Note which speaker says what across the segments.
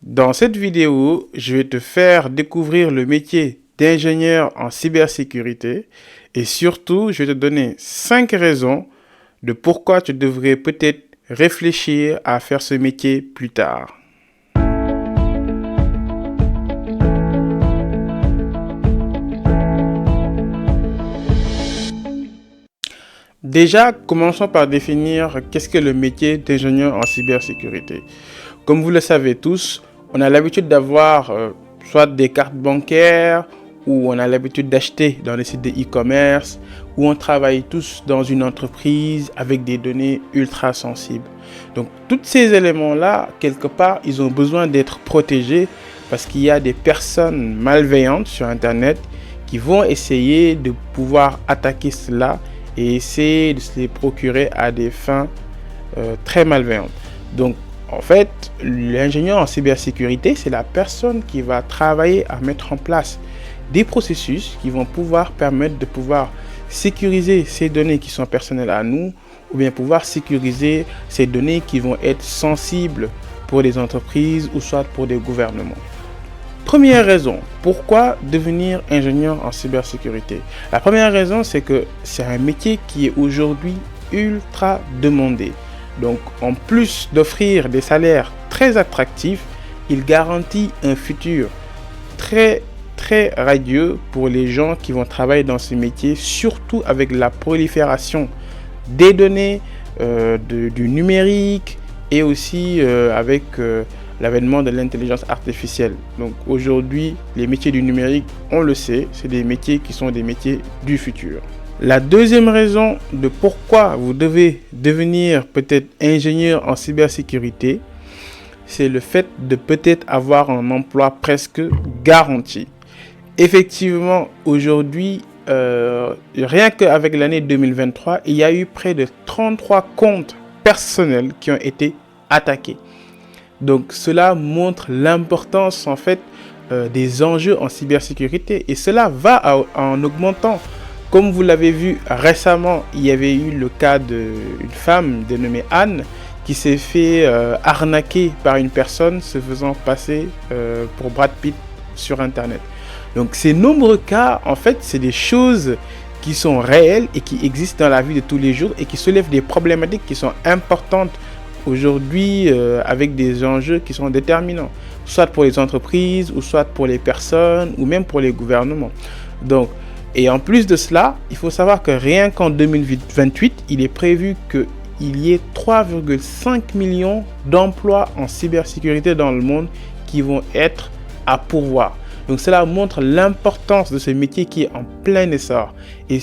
Speaker 1: Dans cette vidéo, je vais te faire découvrir le métier d'ingénieur en cybersécurité et surtout, je vais te donner 5 raisons de pourquoi tu devrais peut-être réfléchir à faire ce métier plus tard. Déjà, commençons par définir qu'est-ce que le métier d'ingénieur en cybersécurité. Comme vous le savez tous, on a l'habitude d'avoir soit des cartes bancaires ou on a l'habitude d'acheter dans les sites de e-commerce ou on travaille tous dans une entreprise avec des données ultra sensibles. Donc, tous ces éléments-là, quelque part, ils ont besoin d'être protégés parce qu'il y a des personnes malveillantes sur Internet qui vont essayer de pouvoir attaquer cela et essayer de se les procurer à des fins très malveillantes. Donc, en fait, l'ingénieur en cybersécurité, c'est la personne qui va travailler à mettre en place des processus qui vont pouvoir permettre de pouvoir sécuriser ces données qui sont personnelles à nous ou bien pouvoir sécuriser ces données qui vont être sensibles pour des entreprises ou soit pour des gouvernements. Première raison, pourquoi devenir ingénieur en cybersécurité? La première raison, c'est que c'est un métier qui est aujourd'hui ultra demandé. Donc, en plus d'offrir des salaires très attractifs, il garantit un futur très radieux pour les gens qui vont travailler dans ce métier, surtout avec la prolifération des données, du numérique et aussi avec l'avènement de l'intelligence artificielle. Donc aujourd'hui, les métiers du numérique, on le sait, c'est des métiers qui sont des métiers du futur. La deuxième raison de pourquoi vous devez devenir peut-être ingénieur en cybersécurité, c'est le fait de peut-être avoir un emploi presque garanti. Effectivement, aujourd'hui, rien qu'avec l'année 2023, il y a eu près de 33 comptes personnels qui ont été attaqués. Donc cela montre l'importance en fait des enjeux en cybersécurité et cela va en augmentant. Comme vous l'avez vu récemment, il y avait eu le cas d'une femme dénommée Anne qui s'est fait arnaquer par une personne se faisant passer pour Brad Pitt sur Internet. Donc ces nombreux cas, en fait, c'est des choses qui sont réelles et qui existent dans la vie de tous les jours et qui soulèvent des problématiques qui sont importantes aujourd'hui avec des enjeux qui sont déterminants, soit pour les entreprises, ou soit pour les personnes, ou même pour les gouvernements. Donc, et en plus de cela, il faut savoir que rien qu'en 2028, il est prévu qu'il y ait 3,5 millions d'emplois en cybersécurité dans le monde qui vont être à pourvoir. Donc cela montre l'importance de ce métier qui est en plein essor. Et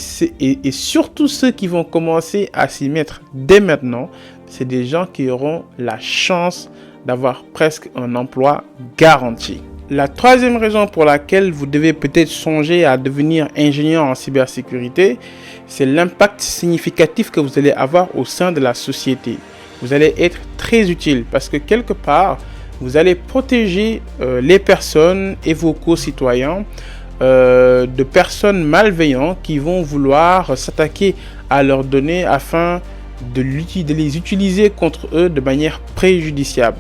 Speaker 1: surtout ceux qui vont commencer à s'y mettre dès maintenant, c'est des gens qui auront la chance d'avoir presque un emploi garanti. La troisième raison pour laquelle vous devez peut-être songer à devenir ingénieur en cybersécurité, c'est l'impact significatif que vous allez avoir au sein de la société. Vous allez être très utile parce que quelque part, vous allez protéger les personnes et vos concitoyens de personnes malveillantes qui vont vouloir s'attaquer à leurs données afin de les utiliser contre eux de manière préjudiciable.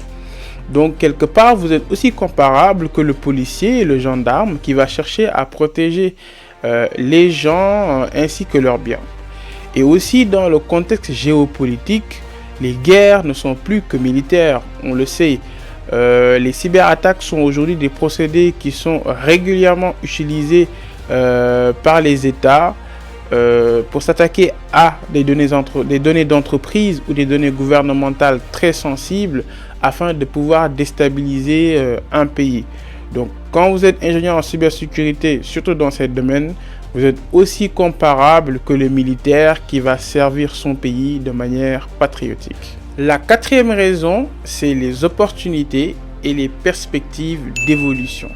Speaker 1: Donc, quelque part, vous êtes aussi comparable que le policier et le gendarme qui va chercher à protéger les gens ainsi que leurs biens. Et aussi, dans le contexte géopolitique, les guerres ne sont plus que militaires, on le sait. Les cyberattaques sont aujourd'hui des procédés qui sont régulièrement utilisés par les États pour s'attaquer à des données d'entreprise ou des données gouvernementales très sensibles afin de pouvoir déstabiliser un pays. Donc, quand vous êtes ingénieur en cybersécurité, surtout dans ce domaine, vous êtes aussi comparable que le militaire qui va servir son pays de manière patriotique. La quatrième raison, c'est les opportunités et les perspectives d'évolution.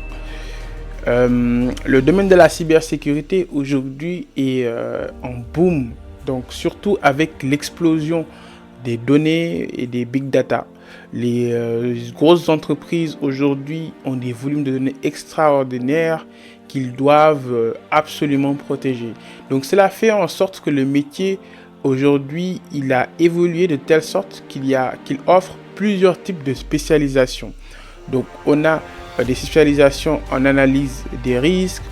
Speaker 1: Le domaine de la cybersécurité aujourd'hui est en boom, donc surtout avec l'explosion des données et des big data. Les grosses entreprises aujourd'hui ont des volumes de données extraordinaires qu'ils doivent absolument protéger. Donc cela fait en sorte que le métier aujourd'hui, il a évolué de telle sorte qu'il offre plusieurs types de spécialisations. Donc on a des spécialisations en analyse des risques,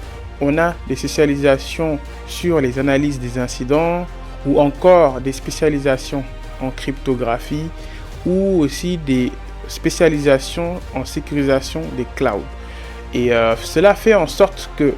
Speaker 1: on a des spécialisations sur les analyses des incidents ou encore des spécialisations en cryptographie ou aussi des spécialisations en sécurisation des clouds. Et cela fait en sorte que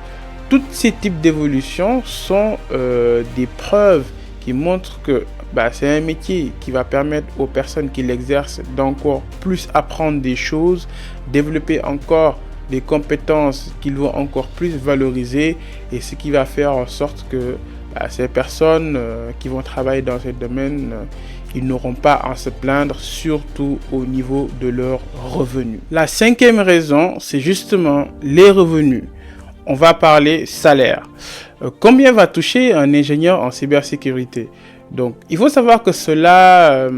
Speaker 1: tous ces types d'évolutions sont des preuves qui montrent que c'est un métier qui va permettre aux personnes qui l'exercent d'encore plus apprendre des choses, développer encore des compétences qu'ils vont encore plus valoriser, et ce qui va faire en sorte que ces personnes qui vont travailler dans ce domaine, ils n'auront pas à se plaindre, surtout au niveau de leurs revenus. La cinquième raison, c'est justement les revenus. On va parler salaire. Combien va toucher un ingénieur en cybersécurité? Donc, il faut savoir que cela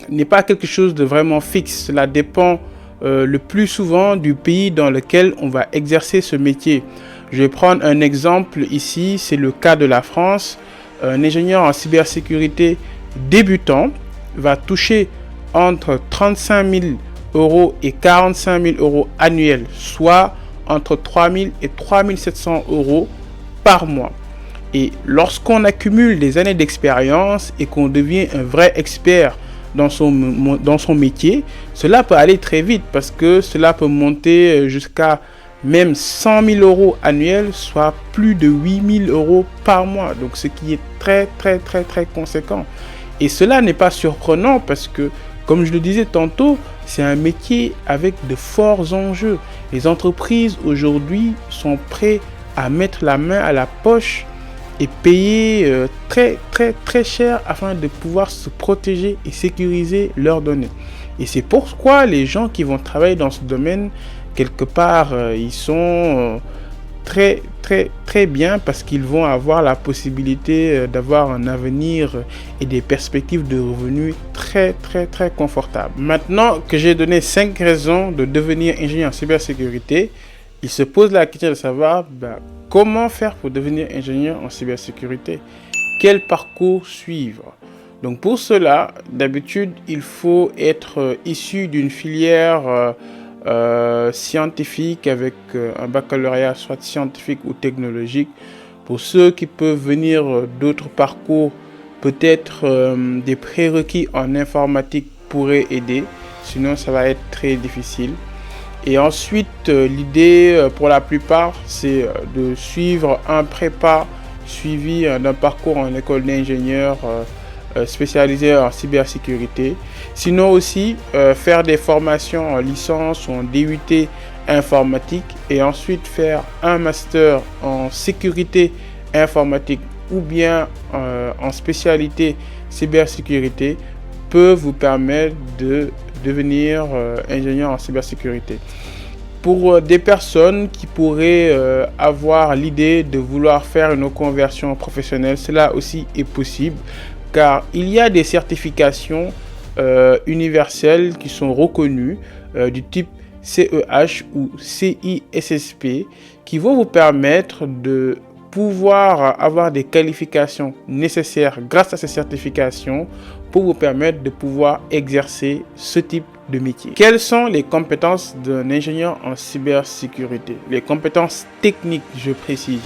Speaker 1: n'est pas quelque chose de vraiment fixe. Cela dépend le plus souvent du pays dans lequel on va exercer ce métier. Je vais prendre un exemple ici, c'est le cas de la France. Un ingénieur en cybersécurité débutant va toucher entre 35 000 euros et 45 000 euros annuels, soit entre 3 000 et 3 700 euros par mois. Et lorsqu'on accumule des années d'expérience et qu'on devient un vrai expert dans son métier, cela peut aller très vite parce que cela peut monter jusqu'à même 100 000 euros annuels, soit plus de 8 000 euros par mois. Donc ce qui est très conséquent. Et cela n'est pas surprenant parce que, comme je le disais tantôt, c'est un métier avec de forts enjeux. Les entreprises aujourd'hui sont prêtes à mettre la main à la poche et payer très cher afin de pouvoir se protéger et sécuriser leurs données. Et c'est pourquoi les gens qui vont travailler dans ce domaine, quelque part, ils sont très bien parce qu'ils vont avoir la possibilité d'avoir un avenir et des perspectives de revenus très confortables. Maintenant que j'ai donné 5 raisons de devenir ingénieur en cybersécurité, il se pose la question de savoir comment faire pour devenir ingénieur en cybersécurité. Quel parcours suivre? Donc pour cela, d'habitude, il faut être issu d'une filière scientifique avec un baccalauréat soit scientifique ou technologique. Pour ceux qui peuvent venir d'autres parcours, peut-être des prérequis en informatique pourraient aider, sinon ça va être très difficile. Et ensuite, l'idée pour la plupart, c'est de suivre un prépa suivi d'un parcours en école d'ingénieur spécialisé en cybersécurité. Sinon aussi, faire des formations en licence ou en DUT informatique et ensuite faire un master en sécurité informatique ou bien en spécialité cybersécurité peut vous permettre de devenir ingénieur en cybersécurité. Pour des personnes qui pourraient avoir l'idée de vouloir faire une reconversion professionnelle, cela aussi est possible car il y a des certifications universelles qui sont reconnues du type CEH ou CISSP qui vont vous permettre de pouvoir avoir des qualifications nécessaires grâce à ces certifications pour vous permettre de pouvoir exercer ce type de métier. Quelles sont les compétences d'un ingénieur en cybersécurité? Les compétences techniques, je précise.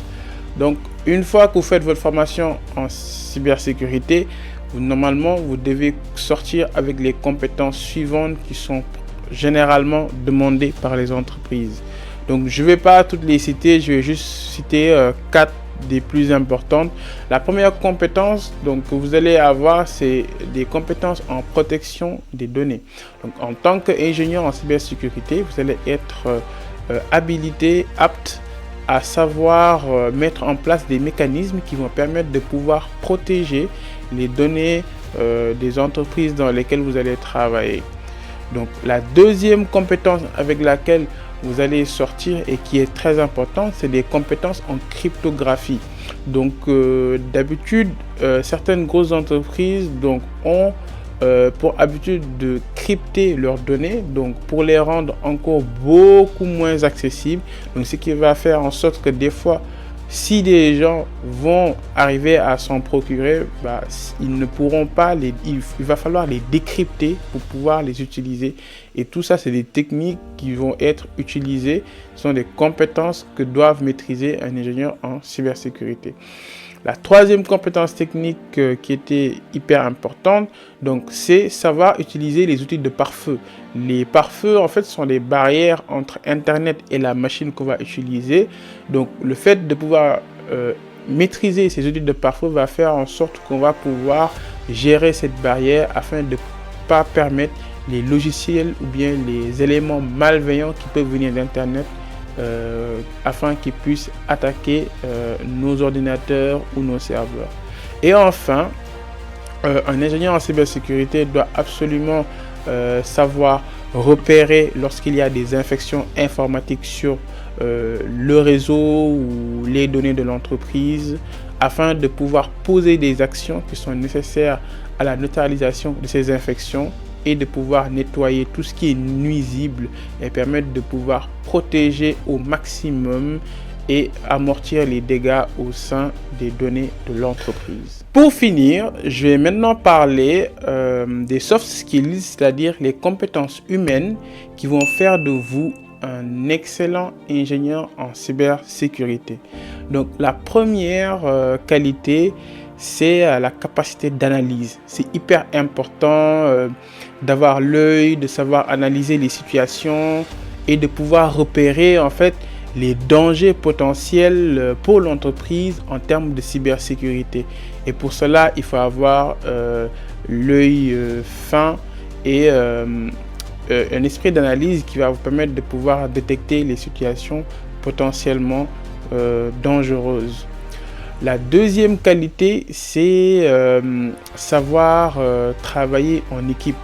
Speaker 1: Donc, une fois que vous faites votre formation en cybersécurité, normalement, vous devez sortir avec les compétences suivantes qui sont généralement demandées par les entreprises. Donc, je ne vais pas toutes les citer, je vais juste citer 4 des plus importantes. La première compétence que vous allez avoir, c'est des compétences en protection des données. Donc, en tant qu'ingénieur en cybersécurité, vous allez être habilité, apte à savoir mettre en place des mécanismes qui vont permettre de pouvoir protéger les données des entreprises dans lesquelles vous allez travailler. Donc, la deuxième compétence avec laquelle vous allez sortir et qui est très importante, c'est des compétences en cryptographie. Donc, d'habitude, certaines grosses entreprises ont pour habitude de crypter leurs données, donc pour les rendre encore beaucoup moins accessibles. Donc, ce qui va faire en sorte que des fois, si des gens vont arriver à s'en procurer, ils ne pourront pas il va falloir les décrypter pour pouvoir les utiliser. Et tout ça, c'est des techniques qui vont être utilisées. Ce sont des compétences que doivent maîtriser un ingénieur en cybersécurité. La troisième compétence technique qui était hyper importante, donc, c'est savoir utiliser les outils de pare-feu. Les pare-feux, en fait, sont des barrières entre Internet et la machine qu'on va utiliser. Donc, le fait de pouvoir maîtriser ces outils de pare-feu va faire en sorte qu'on va pouvoir gérer cette barrière afin de ne pas permettre les logiciels ou bien les éléments malveillants qui peuvent venir d'Internet afin qu'ils puissent attaquer nos ordinateurs ou nos serveurs. Et enfin, un ingénieur en cybersécurité doit absolument savoir repérer lorsqu'il y a des infections informatiques sur le réseau ou les données de l'entreprise afin de pouvoir poser des actions qui sont nécessaires à la neutralisation de ces infections et de pouvoir nettoyer tout ce qui est nuisible et permettre de pouvoir protéger au maximum et amortir les dégâts au sein des données de l'entreprise. Pour finir, je vais maintenant parler des soft skills, c'est-à-dire les compétences humaines qui vont faire de vous un excellent ingénieur en cybersécurité. Donc la première qualité, c'est la capacité d'analyse. C'est hyper important d'avoir l'œil, de savoir analyser les situations et de pouvoir repérer en fait les dangers potentiels pour l'entreprise en termes de cybersécurité. Et pour cela, il faut avoir l'œil fin et un esprit d'analyse qui va vous permettre de pouvoir détecter les situations potentiellement dangereuses. La deuxième qualité, c'est savoir travailler en équipe.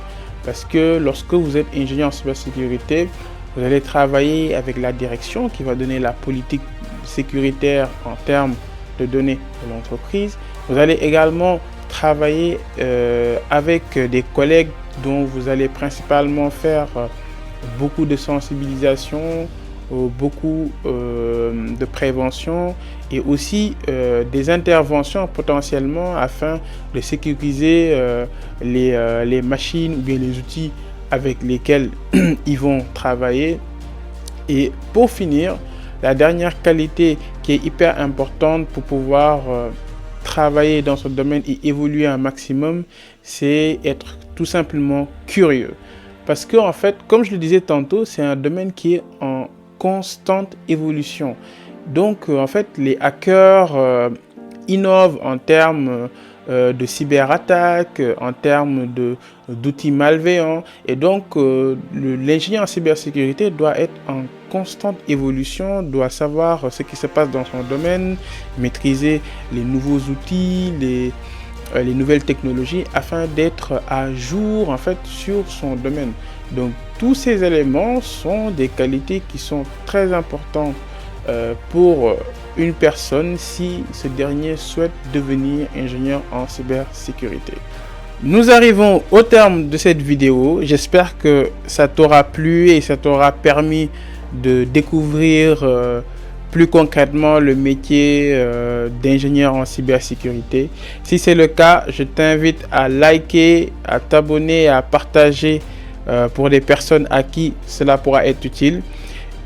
Speaker 1: Parce que lorsque vous êtes ingénieur en cybersécurité, vous allez travailler avec la direction qui va donner la politique sécuritaire en termes de données de l'entreprise. Vous allez également travailler avec des collègues dont vous allez principalement faire beaucoup de sensibilisation, beaucoup de prévention et aussi des interventions potentiellement afin de sécuriser les machines ou bien les outils avec lesquels ils vont travailler. Et pour finir, la dernière qualité qui est hyper importante pour pouvoir travailler dans ce domaine et évoluer un maximum, c'est être tout simplement curieux. Parce que en fait, comme je le disais tantôt, c'est un domaine qui est en constante évolution. Donc en fait, les hackers innovent en termes de cyberattaques, en termes d'outils malveillants. Et donc, l'ingénieur en cybersécurité doit être en constante évolution, doit savoir ce qui se passe dans son domaine, maîtriser les nouveaux outils, les nouvelles technologies afin d'être à jour en fait sur son domaine. Donc, tous ces éléments sont des qualités qui sont très importantes pour une personne si ce dernier souhaite devenir ingénieur en cybersécurité. Nous arrivons au terme de cette vidéo. J'espère que ça t'aura plu et ça t'aura permis de découvrir plus concrètement le métier d'ingénieur en cybersécurité. Si c'est le cas, je t'invite à liker, à t'abonner et à partager pour les personnes à qui cela pourra être utile.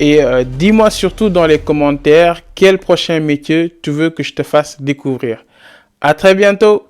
Speaker 1: Et dis-moi surtout dans les commentaires quel prochain métier tu veux que je te fasse découvrir. À très bientôt!